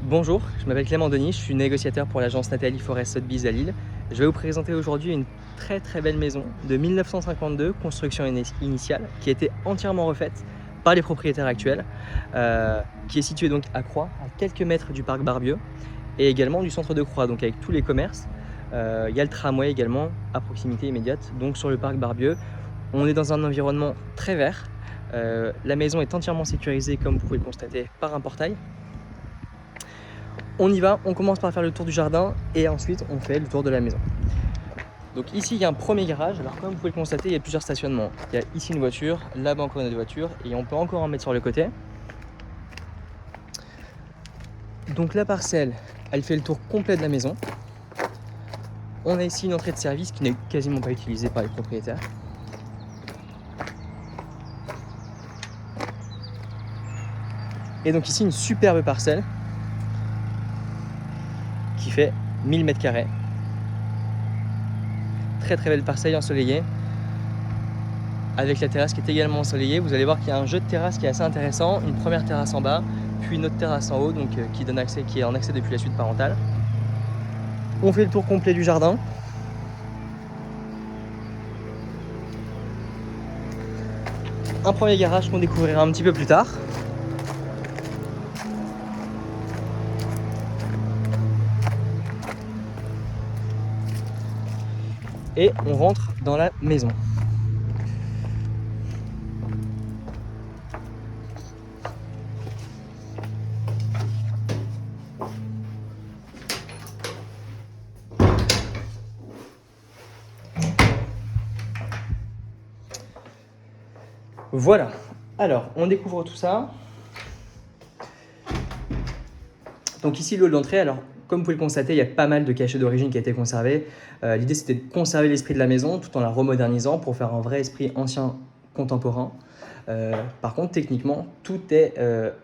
Bonjour, je m'appelle Clément Denis, je suis négociateur pour l'agence Nathalie Forest Sotheby's à Lille. Je vais vous présenter aujourd'hui une très belle maison de 1952, construction initiale, qui a été entièrement refaite par les propriétaires actuels, qui est située donc à Croix, à quelques mètres du parc Barbieux, et également du centre de Croix, donc avec tous les commerces. Il y a le tramway également à proximité immédiate, donc sur le parc Barbieux. On est dans un environnement très vert. La maison est entièrement sécurisée, comme vous pouvez le constater, par un portail. On y va, on commence par faire le tour du jardin et ensuite on fait le tour de la maison. Donc ici il y a un premier garage, alors comme vous pouvez le constater il y a plusieurs stationnements. Il y a ici une voiture, là-bas encore une autre voiture et on peut encore en mettre sur le côté. Donc la parcelle, elle fait le tour complet de la maison. On a ici une entrée de service qui n'est quasiment pas utilisée par les propriétaires. Et donc ici une superbe parcelle qui fait 1000 m². Très belle parcelle ensoleillée avec la terrasse qui est également ensoleillée. Vous allez voir qu'il y a un jeu de terrasse qui est assez intéressant, une première terrasse en bas, puis une autre terrasse en haut, donc qui est en accès depuis la suite parentale. On fait le tour complet du jardin. Un premier garage qu'on découvrira un petit peu plus tard. Et on rentre dans la maison. Voilà, alors on découvre tout ça. Donc ici le hall d'entrée, alors comme vous pouvez le constater, il y a pas mal de cachets d'origine qui a été conservé. L'idée c'était de conserver l'esprit de la maison tout en la remodernisant pour faire un vrai esprit ancien contemporain. Par contre techniquement tout est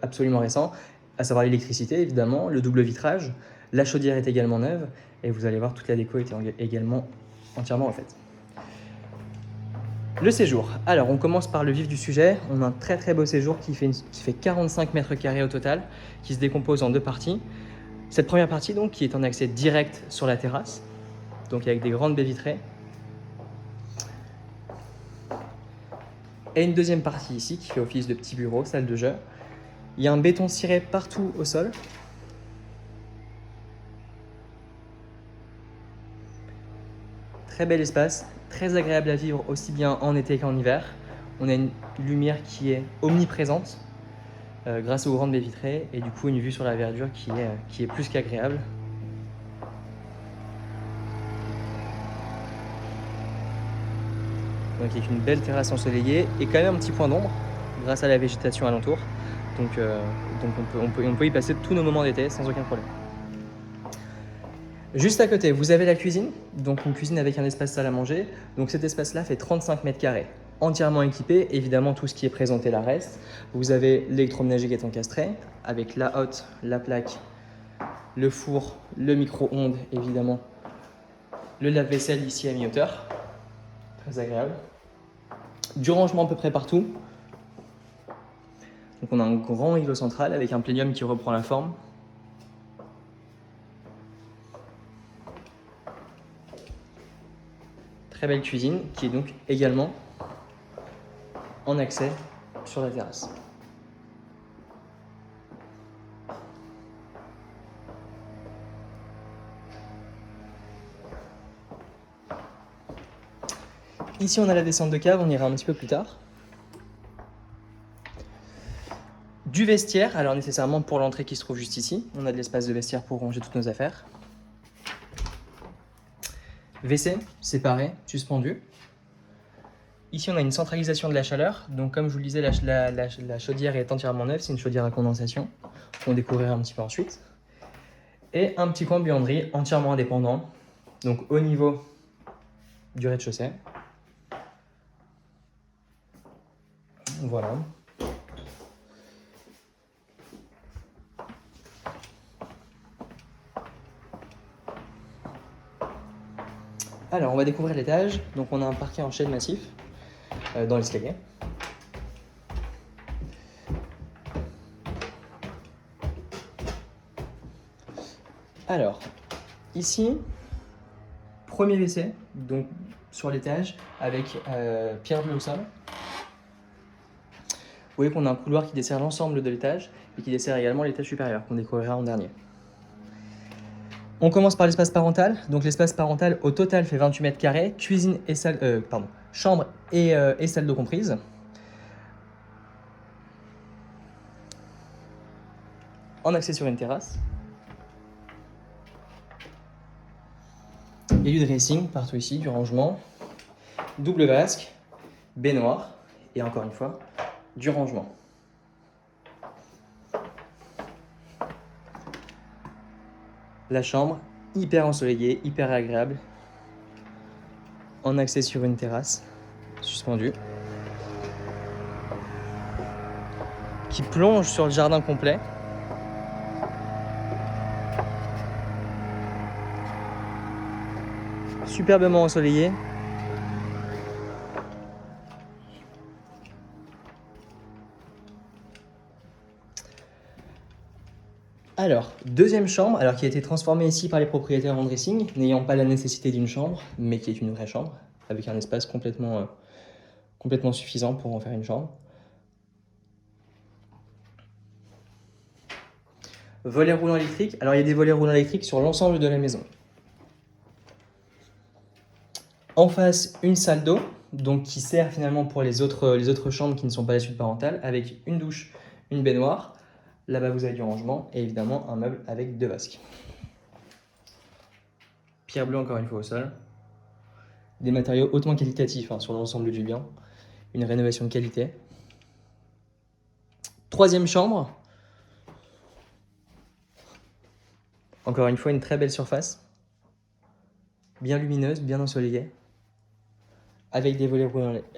absolument récent, à savoir l'électricité évidemment, le double vitrage, la chaudière est également neuve et vous allez voir toute la déco est également entièrement refaite. Le séjour. Alors, on commence par le vif du sujet. On a un très beau séjour qui fait 45 m² au total, qui se décompose en deux parties. Cette première partie, donc, qui est en accès direct sur la terrasse, donc avec des grandes baies vitrées. Et une deuxième partie ici, qui fait office de petit bureau, salle de jeu. Il y a un béton ciré partout au sol. Très bel espace, très agréable à vivre aussi bien en été qu'en hiver. On a une lumière qui est omniprésente grâce aux grandes baies vitrées et du coup une vue sur la verdure qui est plus qu'agréable. Donc avec une belle terrasse ensoleillée et quand même un petit point d'ombre grâce à la végétation alentour. Donc on peut y passer tous nos moments d'été sans aucun problème. Juste à côté, vous avez la cuisine, donc une cuisine avec un espace salle à manger. Donc cet espace-là fait 35 m², entièrement équipé. Évidemment, tout ce qui est présenté là reste. Vous avez l'électroménager qui est encastré, avec la hotte, la plaque, le four, le micro-ondes, évidemment. Le lave-vaisselle ici à mi-hauteur, très agréable. Du rangement à peu près partout. Donc on a un grand îlot central avec un plénium qui reprend la forme. Très belle cuisine qui est donc également en accès sur la terrasse. Ici on a la descente de cave, on ira un petit peu plus tard. Du vestiaire, alors nécessairement pour l'entrée qui se trouve juste ici, on a de l'espace de vestiaire pour ranger toutes nos affaires. WC, séparé, suspendu. Ici, on a une centralisation de la chaleur. Donc, comme je vous le disais, la chaudière est entièrement neuve. C'est une chaudière à condensation qu'on découvrira un petit peu ensuite. Et un petit coin buanderie entièrement indépendant. Donc, au niveau du rez-de-chaussée. Voilà. Alors, on va découvrir l'étage. Donc, on a un parquet en chêne massif dans l'escalier. Alors, ici, premier WC, donc sur l'étage, avec pierre bleue au sol. Vous voyez qu'on a un couloir qui dessert l'ensemble de l'étage et qui dessert également l'étage supérieur, qu'on découvrira en dernier. On commence par l'espace parental. Donc l'espace parental au total fait 28 mètres carrés, cuisine et salle, chambre et salle d'eau comprise. En accès sur une terrasse. Et du dressing partout ici, du rangement. Double vasque, baignoire et encore une fois, du rangement. La chambre, hyper ensoleillée, hyper agréable. En accès sur une terrasse, suspendue. Qui plonge sur le jardin complet. Superbement ensoleillé. Alors, deuxième chambre, qui a été transformée ici par les propriétaires en dressing, n'ayant pas la nécessité d'une chambre, mais qui est une vraie chambre, avec un espace complètement suffisant pour en faire une chambre. Volets roulants électriques. Alors, il y a des volets roulants électriques sur l'ensemble de la maison. En face, une salle d'eau, donc qui sert finalement pour les autres chambres qui ne sont pas la suite parentale, avec une douche, une baignoire. Là-bas, vous avez du rangement et évidemment un meuble avec 2 vasques. Pierre bleue encore une fois au sol. Des matériaux hautement qualitatifs sur l'ensemble du bien. Une rénovation de qualité. Troisième chambre. Encore une fois, une très belle surface. Bien lumineuse, bien ensoleillée. Avec des volets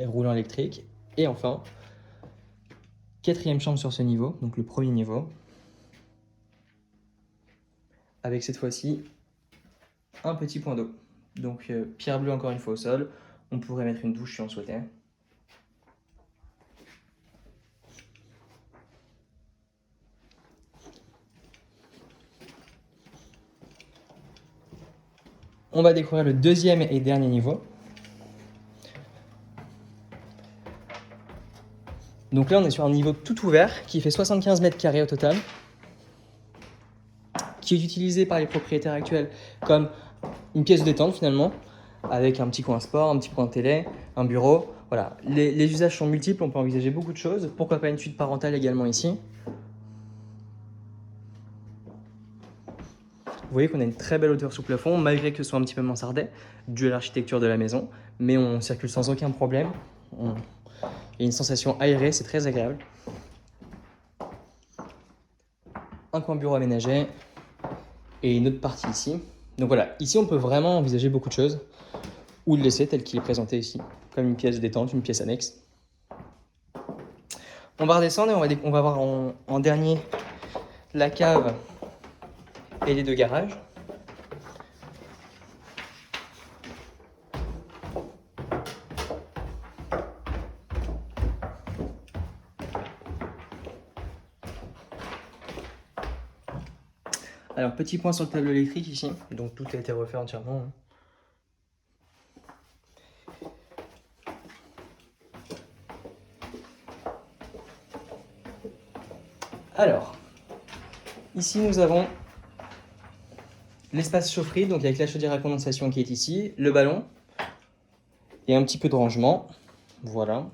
roulants électriques. Et enfin, quatrième chambre sur ce niveau, donc le premier niveau. Avec cette fois-ci un petit point d'eau. Donc pierre bleue encore une fois au sol. On pourrait mettre une douche si on souhaitait. On va découvrir le deuxième et dernier niveau. Donc là, on est sur un niveau tout ouvert qui fait 75 mètres carrés au total, qui est utilisé par les propriétaires actuels comme une pièce de détente finalement, avec un petit coin sport, un petit coin télé, un bureau. Voilà, les usages sont multiples, on peut envisager beaucoup de choses. Pourquoi pas une suite parentale également ici. Vous voyez qu'on a une très belle hauteur sous plafond, malgré que ce soit un petit peu mansardé, dû à l'architecture de la maison, mais on circule sans aucun problème. Il y a une sensation aérée, c'est très agréable. Un coin bureau aménagé et une autre partie ici. Donc voilà, ici on peut vraiment envisager beaucoup de choses ou le laisser tel qu'il est présenté ici, comme une pièce de détente, une pièce annexe. On va redescendre et on va voir en dernier la cave et les 2 garages. Alors, petit point sur le tableau électrique ici, donc tout a été refait entièrement. Alors, ici nous avons l'espace chaufferie, donc avec la chaudière à condensation qui est ici, le ballon et un petit peu de rangement. Voilà.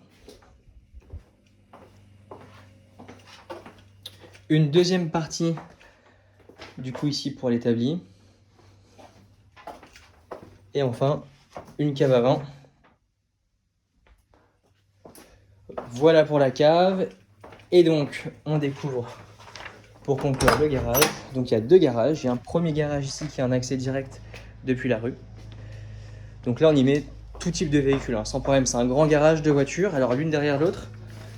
Une deuxième partie du coup ici pour l'établi. Et enfin, une cave à vin. Voilà pour la cave. Et donc, on découvre, pour conclure, le garage. Donc il y a 2 garages. Il y a un premier garage ici qui a un accès direct depuis la rue. Donc là, on y met tout type de véhicule, sans problème. C'est un grand garage de voitures, alors l'une derrière l'autre.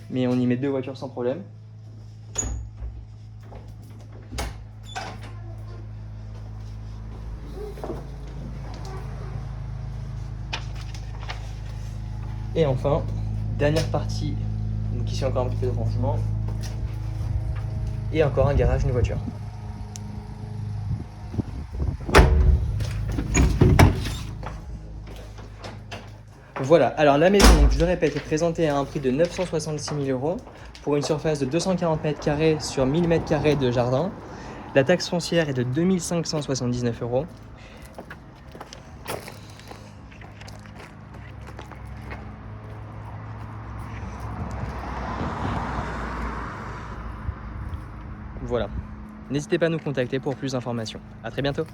Mais on y met 2 voitures sans problème. Et enfin, dernière partie, donc ici encore un petit peu de rangement. Et encore un garage, une voiture. Voilà, alors la maison, donc, je le répète, est présentée à un prix de 966 000 € pour une surface de 240 mètres carrés sur 1000 mètres carrés de jardin. La taxe foncière est de 2579 €. Voilà. N'hésitez pas à nous contacter pour plus d'informations. À très bientôt.